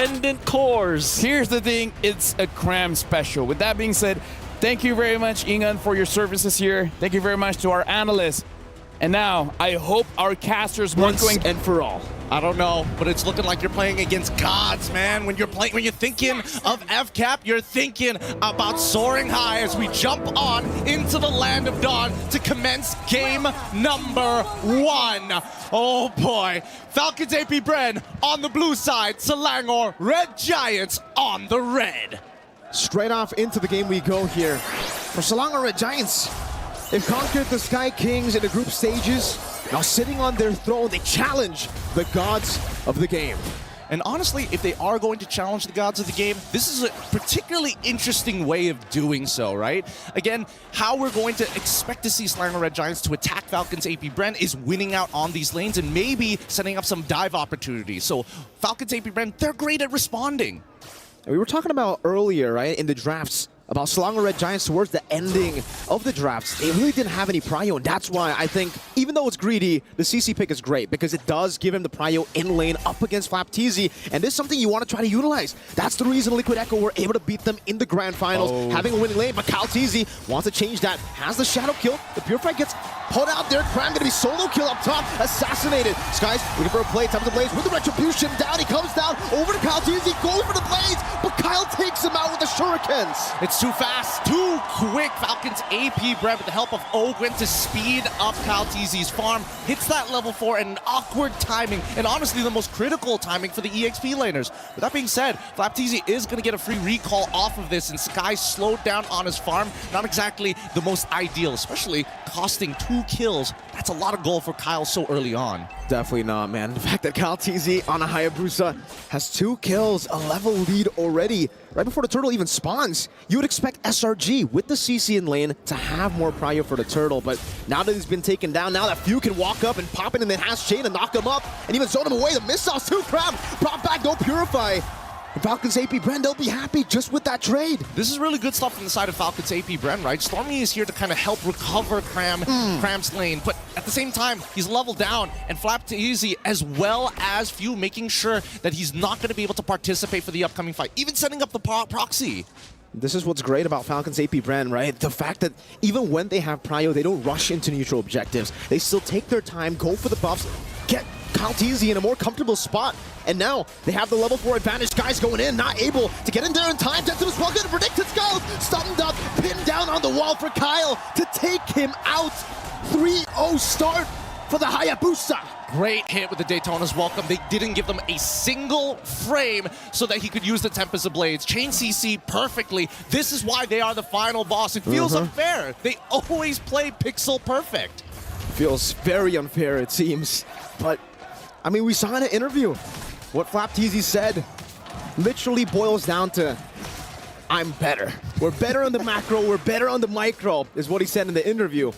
independent cores. Here's the thing, it's a cram special. With that being said, thank you very much, Ingan, for your services here. Thank you very much to our analysts. And now, I hope our casters weren't going and for all. I don't know, but it's looking like you're playing against gods, man. When you're thinking of FCAP, you're thinking about soaring high as we jump on into the land of dawn to commence game number 1. Oh boy, Falcons APBREN on the blue side, Selangor Red Giants on the red. Straight off into the game we go here. For Selangor Red Giants, they've conquered the Sky Kings in the group stages. Now sitting on their throne, they challenge the gods of the game. And honestly, if they are going to challenge the gods of the game, this is a particularly interesting way of doing so, right? Again, how we're going to expect to see Selangor Red Giants to attack Falcons APBREN is winning out on these lanes and maybe setting up some dive opportunities. So Falcons APBREN, they're great at responding. And we were talking about earlier, right, in the drafts, about Selangor Red Giants towards the ending of the drafts. They really didn't have any prio, and that's why I think, even though it's greedy, the CC pick is great, because it does give him the prio in lane up against FLAPTZ, and this is something you want to try to utilize. That's the reason Liquid Echo were able to beat them in the grand finals, having a winning lane, but FLAPTZ wants to change that, has the shadow kill, the Purified gets put out there, Cram gonna be solo kill up top, assassinated. Skies looking for a play, time to Blaze with the Retribution, down, he comes down, over to FLAPTZ, goes for the Blaze, but Kyle takes him out with the Shurikens. It's too fast, too quick. Falcons APBREN with the help of Ogwen to speed up FLAPTZ's farm. Hits that level 4 and an awkward timing, and honestly the most critical timing for the EXP laners. With that being said, FLAPTZ is going to get a free recall off of this, and Sky slowed down on his farm. Not exactly the most ideal, especially costing 2 kills. That's a lot of gold for Kyle so early on. Definitely not, man. The fact that FLAPTZ on a Hayabusa has 2 kills, a level lead already, right before the turtle even spawns. You would expect SRG with the CC in lane to have more prio for the turtle, but now that he's been taken down, now that Few can walk up and pop in and then has Chain to knock him up and even zone him away. The missiles too, Crab brought back, no Purify. And Falcons APBREN, they'll be happy just with that trade. This is really good stuff from the side of Falcons APBREN, right? Stormy is here to kind of help recover Cram's lane, but at the same time, he's leveled down, and FLAPTZ as well as Few making sure that he's not going to be able to participate for the upcoming fight, even setting up the proxy. This is what's great about Falcons APBREN, right? The fact that even when they have prio, they don't rush into neutral objectives. They still take their time, go for the buffs, get FLAPTZ in a more comfortable spot. And now they have the level 4 advantage. Sky's going in, not able to get in there in time. Gentleman's well good, predicted Skiles, stunned up, pinned down on the wall for Kyle to take him out. 3-0 start for the Hayabusa. Great hit with the Daytona's welcome. They didn't give them a single frame so that he could use the Tempest of Blades. Chain CC perfectly. This is why they are the final boss. It feels unfair. They always play pixel perfect. Feels very unfair, it seems. But, I mean, we saw in an interview what FLAPTZ said literally boils down to, I'm better. We're better on the macro, we're better on the micro, is what he said in the interview.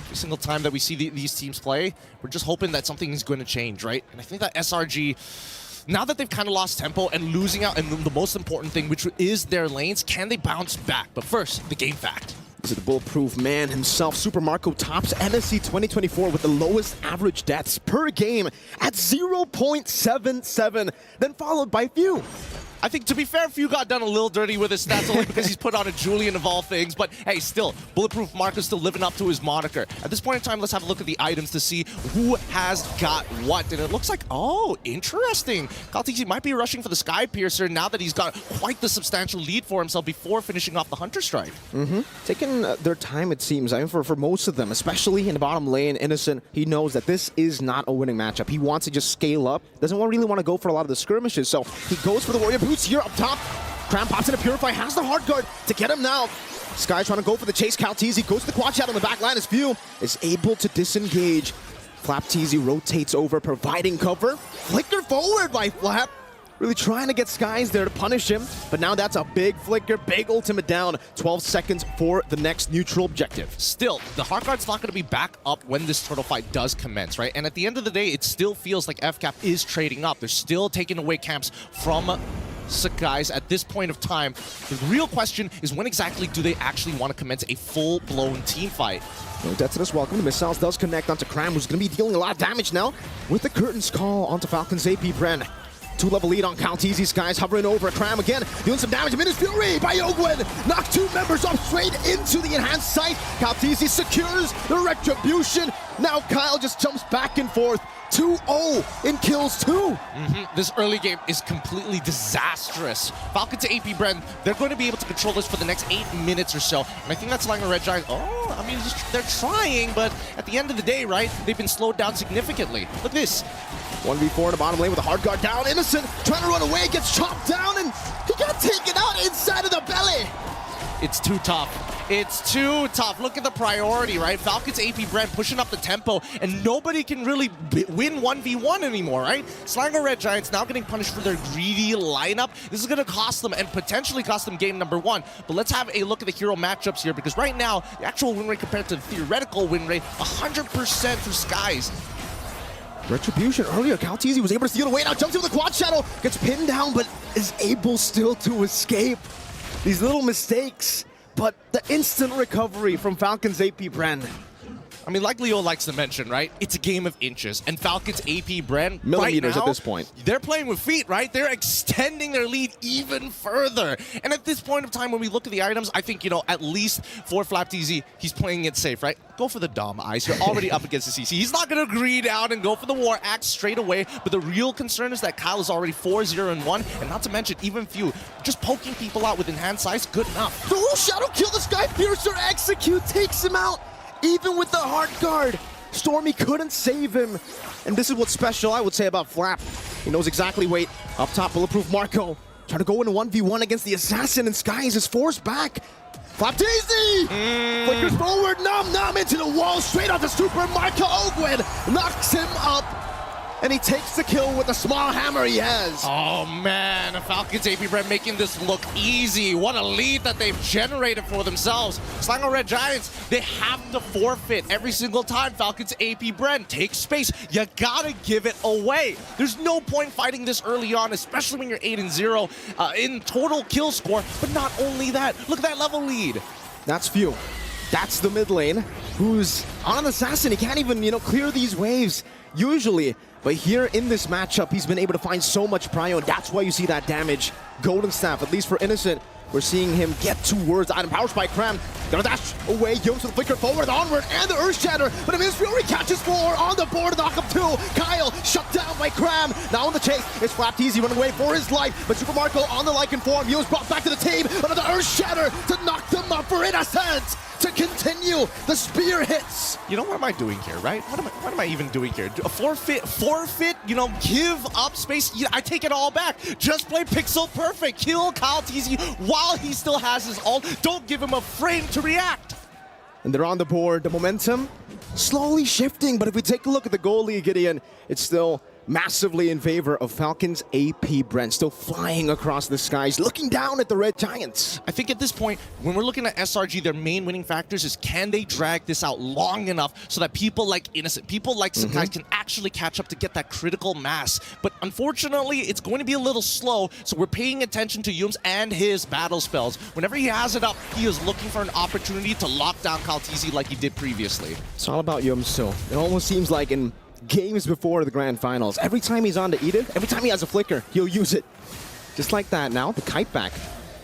Every single time that we see these teams play, we're just hoping that something is going to change, right? And I think that SRG, now that they've kind of lost tempo and losing out, and the most important thing, which is their lanes, can they bounce back? But first, the game fact. This is the bulletproof man himself. Super Marco tops NSC 2024 with the lowest average deaths per game at 0.77, then followed by Few. I think, to be fair, Few got done a little dirty with his stats only because he's put on a Julian of all things. But hey, still, Bulletproof Marco's still living up to his moniker. At this point in time, let's have a look at the items to see who has got what. And it looks like, oh, interesting. FLAPTZ might be rushing for the Sky Piercer now that he's got quite the substantial lead for himself before finishing off the Hunter Strike. Taking their time, it seems. I mean, for most of them, especially in the bottom lane, Innocent, he knows that this is not a winning matchup. He wants to just scale up. Doesn't really want to go for a lot of the skirmishes. So he goes for the Warrior Boots here up top. Cram pops in a Purify, has the hard guard to get him now. Sky trying to go for the chase. FLAPTZ goes to the quad shot on the back line as Few is able to disengage. FLAPTZ rotates over, providing cover. Flicker forward by Flap. Really trying to get Skies there to punish him, but now that's a big flicker, big ultimate down. 12 seconds for the next neutral objective. Still, the hard guard's not going to be back up when this turtle fight does commence, right? And at the end of the day, it still feels like FCAP is trading up. They're still taking away camps from Skies at this point of time. The real question is, when exactly do they actually want to commence a full-blown team fight? No Detonus welcome. The missiles does connect onto Cram, who's going to be dealing a lot of damage now with the Curtain's Call onto Falcons APBREN. 2-level lead on Calteezy. Skies hovering over Cram again, doing some damage. Minus Fury by Ogwen. Knock 2 members up straight into the enhanced sight. Calteezy secures the retribution. Now Kyle just jumps back and forth. 2-0 in kills 2. This early game is completely disastrous. FALCONS APBREN, they're going to be able to control this for the next 8 minutes or so. And I think that's Selangor Red Giants. Oh, I mean, they're trying, but at the end of the day, right, they've been slowed down significantly. Look at this. 1v4 in the bottom lane with a hard guard down. Innocent trying to run away, gets chopped down, and he got taken out inside of the belly. It's too tough. It's too tough. Look at the priority, right? FALCONS APBREN pushing up the tempo, and nobody can really win 1v1 anymore, right? Selangor Red Giants now getting punished for their greedy lineup. This is going to cost them and potentially cost them game number 1. But let's have a look at the hero matchups here, because right now, the actual win rate compared to the theoretical win rate, 100% for Skies. Retribution earlier, Calteezy was able to steal away. Now jumps into the quad shadow, gets pinned down, but is able still to escape. These little mistakes, but the instant recovery from FALCONS APBREN. I mean, like Leo likes to mention, right? It's a game of inches. And FALCONS APBREN, millimeters right now, at this point. They're playing with feet, right? They're extending their lead even further. And at this point of time, when we look at the items, I think, you know, at least for FlapTZ, he's playing it safe, right? Go for the Dom Eyes. You're already up against the CC. He's not going to greed out and go for the War Axe straight away. But the real concern is that Kyle is already 4-0-1. And not to mention, even few, just poking people out with enhanced size, good enough. The Shadow kill, the Sky Piercer execute, takes him out. Even with the hard guard, Stormy couldn't save him. And this is what's special, I would say, about Flap. He knows exactly, wait, up top, Bulletproof Marco. Trying to go in a 1v1 against the Assassin, and Skies is forced back. FlapTZ! Flickers forward, Nom into the wall, straight onto Super Marco. Ogwen knocks him up. And he takes the kill with the small hammer he has. Oh man, FALCONS APBREN making this look easy. What a lead that they've generated for themselves. Selangor Red Giants, they have to forfeit every single time FALCONS APBREN takes space. You gotta give it away. There's no point fighting this early on, especially when you're 8-0 in total kill score. But not only that, look at that level lead. That's few. That's the mid lane, who's on an Assassin. He can't even, you know, clear these waves usually. But here in this matchup, he's been able to find so much prio, and that's why you see that damage. Golden Staff, at least for Innocent, we're seeing him get towards item. Power Spike, Cram, gonna dash away, Yomes with the flicker forward, onward, and the Earth Shatter, but Miss Fury catches 4 on the board, knock up 2. Kyle shut down by Cram. Now on the chase, it's FlapTZ running away for his life, but Super Marco on the Lycan form. Yomes brought back to the team, another Earth Shatter to knock them up for Innocent. To continue, the spear hits. You know, what am I doing here, right? What am I even doing here? A forfeit, you know, give up space. Yeah, I take it all back. Just play pixel perfect. Kill Calteezy while he still has his ult. Don't give him a frame to react. And they're on the board. The momentum slowly shifting, but if we take a look at the goal lead, Gideon, it's still massively in favor of FALCONS APBREN, still flying across the skies, looking down at the Red Giants. I think at this point, when we're looking at SRG, their main winning factors is can they drag this out long enough so that people like Innocent, people like Sakai can actually catch up to get that critical mass. But unfortunately, it's going to be a little slow, so we're paying attention to Yums and his battle spells. Whenever he has it up, he is looking for an opportunity to lock down Calteezy like he did previously. It's all about Yums, so it almost seems like in games before the grand finals, every time he's on to Edith, every time he has a flicker, he'll use it. Just like that. Now the kite back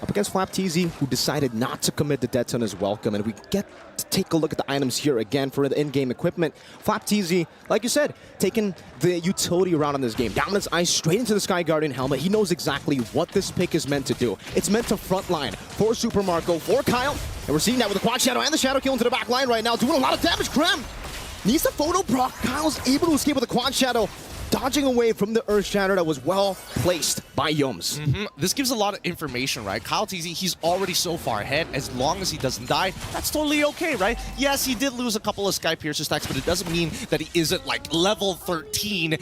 up against FlapTZ, who decided not to commit the dead ton as welcome, and we get to take a look at the items here again for the in-game equipment. FlapTZ, like you said, taking the utility route on this game. Dominance Ice straight into the Sky Guardian helmet. He knows exactly what this pick is meant to do. It's meant to frontline for Super Marco, for Kyle, and we're seeing that with the Quad Shadow and the Shadow Kill into the back line right now, doing a lot of damage. Cram needs a photo proc. Kyle's able to escape with a Quad Shadow, dodging away from the Earth Shatter that was well placed by Yums. This gives a lot of information, right? Calteezy, he's already so far ahead. As long as he doesn't die, that's totally okay, right? Yes, he did lose a couple of Sky Piercer stacks, but it doesn't mean that he isn't like level 13,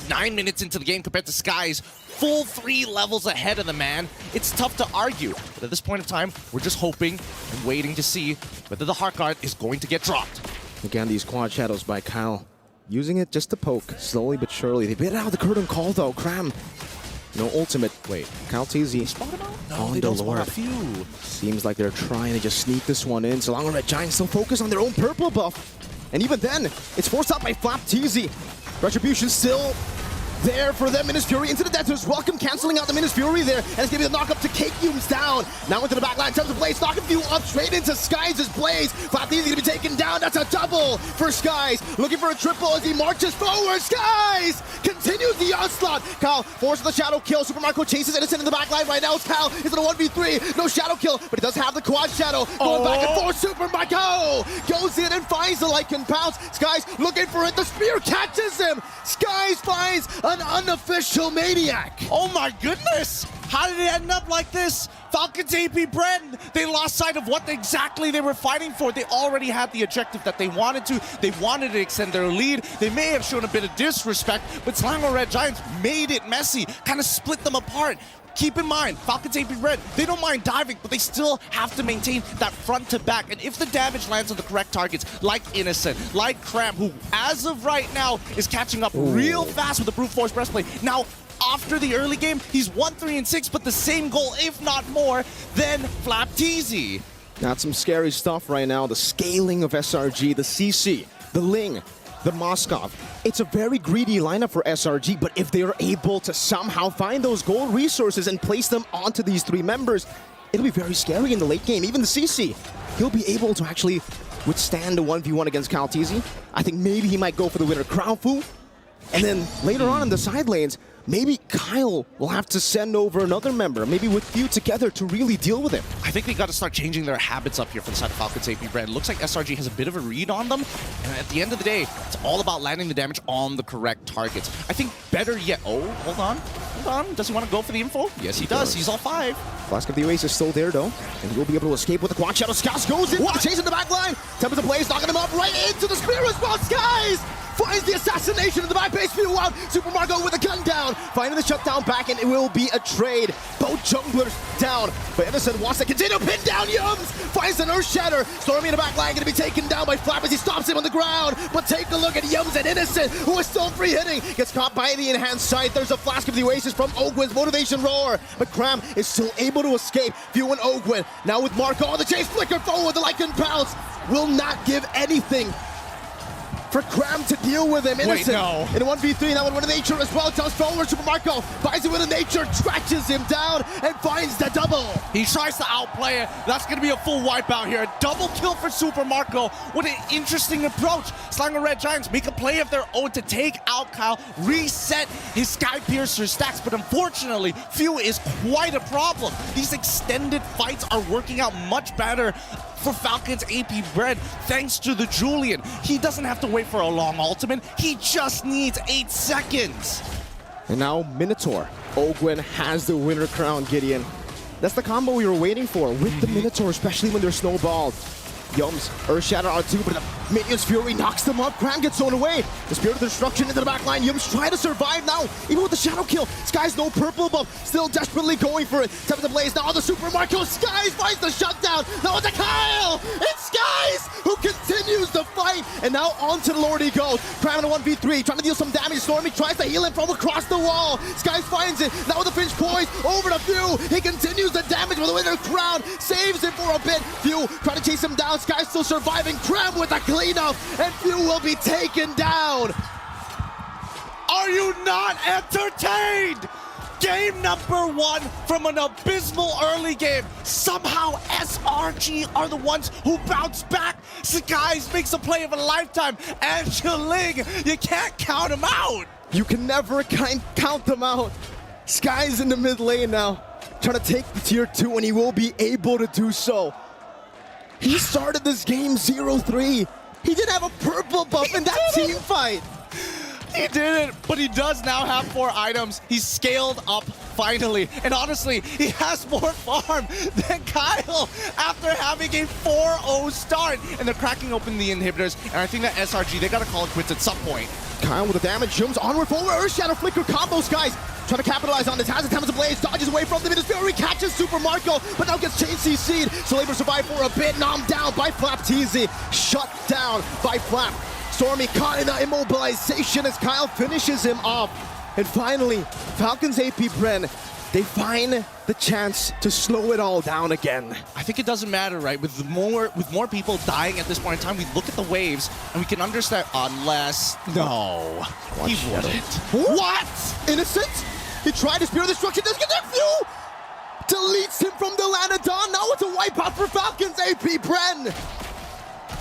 9 minutes into the game compared to Sky's full 3 levels ahead of the man. It's tough to argue, but at this point in time, we're just hoping and waiting to see whether the Heart Guard is going to get dropped. Again, these Quad Shadows by Kyle, using it just to poke, slowly but surely. They bit out the curtain call though. Cram, no ultimate. Wait, Calteezy Spot him out? No, on they the don't spot Lord. a few. Seems like they're trying to just sneak this one in. Selangor Red Giants still focus on their own purple buff. And even then, it's forced out by FlapTZ. Retribution still there for them. Minus Fury into the Debtors. Welcome canceling out the Minus Fury there. And it's going to be the knock up to Cake Yumes down. Now into the back line. Time to Blaze. Knock him up straight into Skies' Blaze. FAP Easy going to be taken down. That's a double for Skies. Looking for a triple as he marches forward. Skies continues the onslaught. Kyle forces the shadow kill. Super Marco chases Innocent in the back line right now. Kyle is in a 1v3. No shadow kill, but he does have the quad shadow. Going back and forth. Super Marco goes in and finds the Lycan pounce. Skies looking for it. The spear catches him. Skies finds an unofficial Maniac. Oh my goodness! How did it end up like this? Falcons APBREN, they lost sight of what exactly they were fighting for. They already had the objective that they wanted to. They wanted to extend their lead. They may have shown a bit of disrespect, but SELANGOR Red Giants made it messy, kind of split them apart. Keep in mind, Falcons APBREN, they don't mind diving, but they still have to maintain that front to back. And if the damage lands on the correct targets, like Innocent, like Cram, who as of right now is catching up real fast with the brute force breastplate. Now, after the early game, he's 1-3-6, but the same goal, if not more, than FLAPTZ. That's some scary stuff right now. The scaling of SRG, the CC, the Ling, the Moskov. It's a very greedy lineup for SRG, but if they are able to somehow find those gold resources and place them onto these three members, it'll be very scary in the late game. Even the CC, he'll be able to actually withstand the 1v1 against FLAPTZ. I think maybe he might go for the winner Crown Fu. And then later on in the side lanes, maybe Kyle will have to send over another member, maybe with Few together to really deal with him. I think they got to start changing their habits up here for the side of Falcons APBREN. It looks like SRG has a bit of a read on them, and at the end of the day, it's all about landing the damage on the correct targets. I think better yet... Oh, hold on. Does he want to go for the info? Yes, he does. He's all 5. Flask of the Oasis is still there, though, and he will be able to escape with the quad shadow. Skies goes in, chasing the back line. Temper the Blaze, knocking him up right into the spear as well. Skies finds the assassination in the back base. Few out. Super Marco with a gun down. Finding the shutdown back, and it will be a trade. Both junglers down. But Innocent wants to continue. Pin down Yumes. Finds an Earth Shatter. Stormy in the back line going to be taken down by FLAP as he stops him on the ground. But take a look at Yumes and Innocent, who is still free hitting. Gets caught by the enhanced sight. There's a Flask of the Oasis from Ogwin's Motivation Roar. But Cram is still able to escape. Few and Ogwin. Now with Marco on the chase. Flicker forward. The Lycan pounce will not give anything for Cram to deal with him. Innocent in a 1v3, now with a nature as well. Tells forward, Super Marco buys it with a nature, scratches him down, and finds the double. He tries to outplay it. That's going to be a full wipeout here. A double kill for Super Marco. What an interesting approach. SELANGOR Red Giants make a play of their own to take out Kyle, reset his Sky Piercer stacks, but unfortunately, Few is quite a problem. These extended fights are working out much better for Falcons APBREN thanks to the Julian. He doesn't have to wait for a long ultimate. He just needs 8 seconds. And now Minotaur. Ogwin has the winner crown, Gideon. That's the combo we were waiting for with the Minotaur, especially when they're snowballed. Yumes, Earth Shatter R2, but the Minion's Fury knocks them up. Cram gets thrown away. The Spirit of Destruction into the back line. Yumes try to survive now, even with the Shadow Kill. Skies no purple buff, still desperately going for it. Temper the Blaze now on the Super Marco. Skies finds the shutdown. Now it's a Kyle! It's Skies who continues the fight. And now onto the Lord he goes. Cram in a 1v3, trying to deal some damage. Stormy tries to heal him from across the wall. Skies finds it. Now with the Finch poise over to Few. He continues the damage with the winner crown. Saves him for a bit. Few trying to chase him down. Skies still surviving. Cram with a cleanup, and Few will be taken down. Are you not entertained? Game number 1 from an abysmal early game. Somehow SRG are the ones who bounce back. Skies makes a play of a lifetime. And Ling, you can't count him out. You can never count them out. Skies in the mid lane now, trying to take the tier 2, and he will be able to do so. He started this game 0-3. He didn't have a purple buff in that team fight. He didn't, but he does now have 4 items. He's scaled up finally. And honestly, he has more farm than Kyle after having a 4-0 start. And they're cracking open the inhibitors. And I think that SRG, they gotta call it quits at some point. Kyle with the damage, jumps onward forward. Earth Shadow Flicker combos, guys. Trying to capitalize on this, has the Tempest of Blaze, dodges away from the Minus Fury, catches Super Marco, but now gets chain CC'd. So able to survive for a bit, knocked down by FLAPTZ. Shut down by Flap. Stormy caught in the immobilization as Kyle finishes him off. And finally, Falcons APBREN they find the chance to slow it all down again. I think it doesn't matter, right? With more people dying at this point in time, we look at the waves and we can understand. Unless no, he wouldn't. What? Innocent? He tried to spear destruction. Doesn't get that few. Deletes him from the Lanadon. Now it's a wipeout for Falcons APBREN.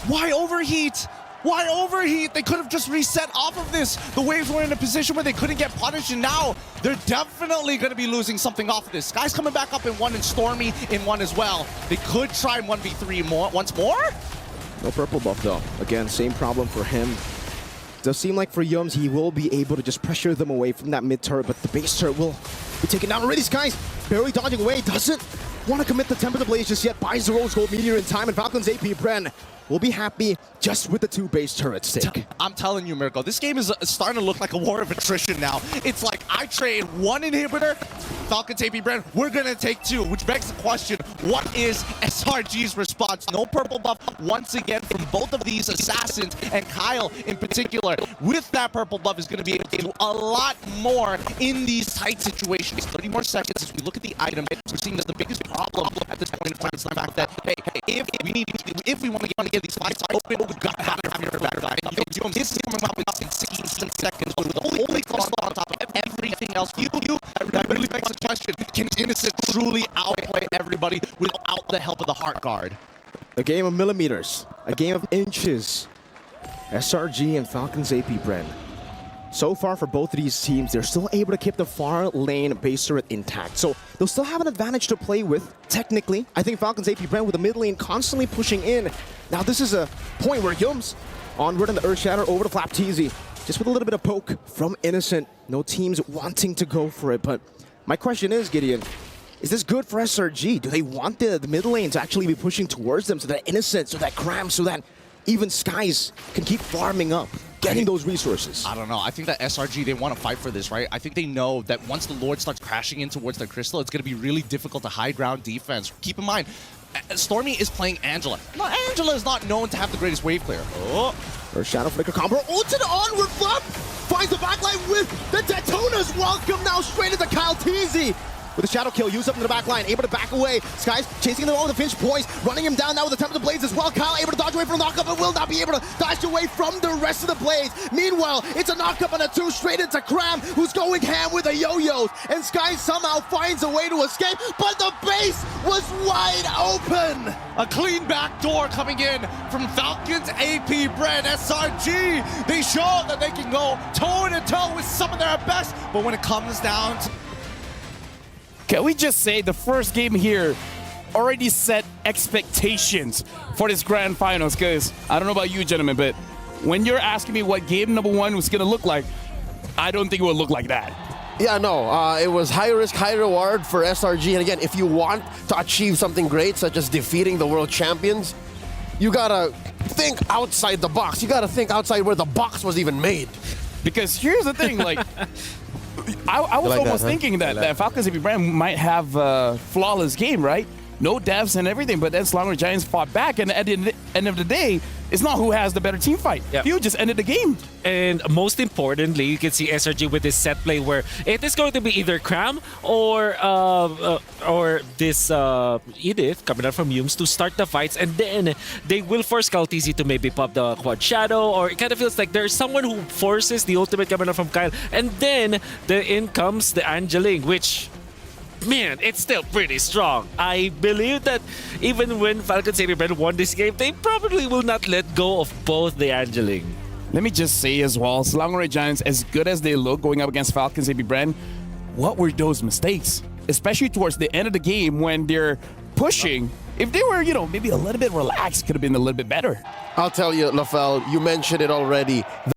Why overheat? Why overheat? They could have just reset off of this. The waves were in a position where they couldn't get punished, and now they're definitely going to be losing something off of this. Sky's coming back up in one, and Stormy in one as well. They could try 1v3 once more. No purple buff though. Again, same problem for him. Does seem like for Yums, he will be able to just pressure them away from that mid turret, but the base turret will be taken down already. Sky's barely dodging away. Doesn't want to commit the Temper to Blaze just yet. Buys the Rose Gold Meteor in time, and Falcons APBREN will be happy just with the 2 base turrets take. I'm telling you, Mirko, this game is starting to look like a war of attrition now. It's like I trade 1 inhibitor, Falcons APBREN, we're gonna take 2, which begs the question, what is SRG's response? No purple buff once again from both of these assassins, and Kyle in particular, with that purple buff, is gonna be able to do a lot more in these tight situations. 30 more seconds as we look at the item. We're seeing that the biggest problem at this point in time is the fact that, hey, if we want to get these fights open, we've got to have your better guy. This is coming up in 16 seconds, with the only cost on top of everything else. That really begs the question, can Innocent truly outplay everybody without the help of the Heart Guard? A game of millimeters, a game of inches. SRG and Falcons APBREN. So far for both of these teams, they're still able to keep the far lane base turret intact. So they'll still have an advantage to play with, technically. I think Falcons APBREN with the mid lane constantly pushing in. Now this is a point where Yums onward in the Earth Shatter over to Flapteezy. Just with a little bit of poke from Innocent. No teams wanting to go for it, but my question is, Gideon, is this good for SRG? Do they want the mid lane to actually be pushing towards them so that Innocent, so that Cram, so that even Skies can keep farming up, getting those resources? I don't know. I think that SRG, they want to fight for this, right? I think they know that once the Lord starts crashing in towards their crystal, it's going to be really difficult to high ground defense. Keep in mind, Stormy is playing Angela. No, Angela is not known to have the greatest wave clear. Oh. Or Shadow Flicker combo, ulted onward, Flap finds the backline with the Daytonas. Welcome now straight into Kyle Teasy. With a shadow kill, used up in the back line, able to back away. Skies chasing the wall with the Finch poise, running him down now with the Temper of the Blades as well. Kyle able to dodge away from the knockup, but will not be able to dodge away from the rest of the Blades. Meanwhile, it's a knockup and a 2 straight into Cram, who's going ham with the yo-yos. And Skies somehow finds a way to escape, but the base was wide open. A clean back door coming in from Falcons APBREN. SRG, they show that they can go toe-to-toe with some of their best, but when it comes down to... Can we just say the first game here already set expectations for this grand finals? Because I don't know about you, gentlemen, but when you're asking me what game number 1 was going to look like, I don't think it would look like that. Yeah, no, it was high risk, high reward for SRG. And again, if you want to achieve something great, such as defeating the world champions, you gotta think outside the box. You gotta think outside where the box was even made. Because here's the thing, like, I was almost thinking that Falcons APBREN might have a flawless game, right? No deaths and everything, but then SLANGOR Giants fought back, and at the end of the day, it's not who has the better team fight. Yep. You just ended the game. And most importantly, you can see SRG with this set play where it is going to be either Cram or this Edith coming out from Yums to start the fights, and then they will force Kaltizi to maybe pop the Quad Shadow, or it kind of feels like there's someone who forces the ultimate coming out from Kyle, and then in comes the Angeling, which... man, it's still pretty strong. I believe that even when Falcons APBREN won this game, they probably will not let go of both the Angeling. Let me just say as well, SLANGOR Giants, as good as they look going up against Falcons APBREN, what were those mistakes? Especially towards the end of the game when they're pushing. If they were, you know, maybe a little bit relaxed, could have been a little bit better. I'll tell you, LaFell, you mentioned it already.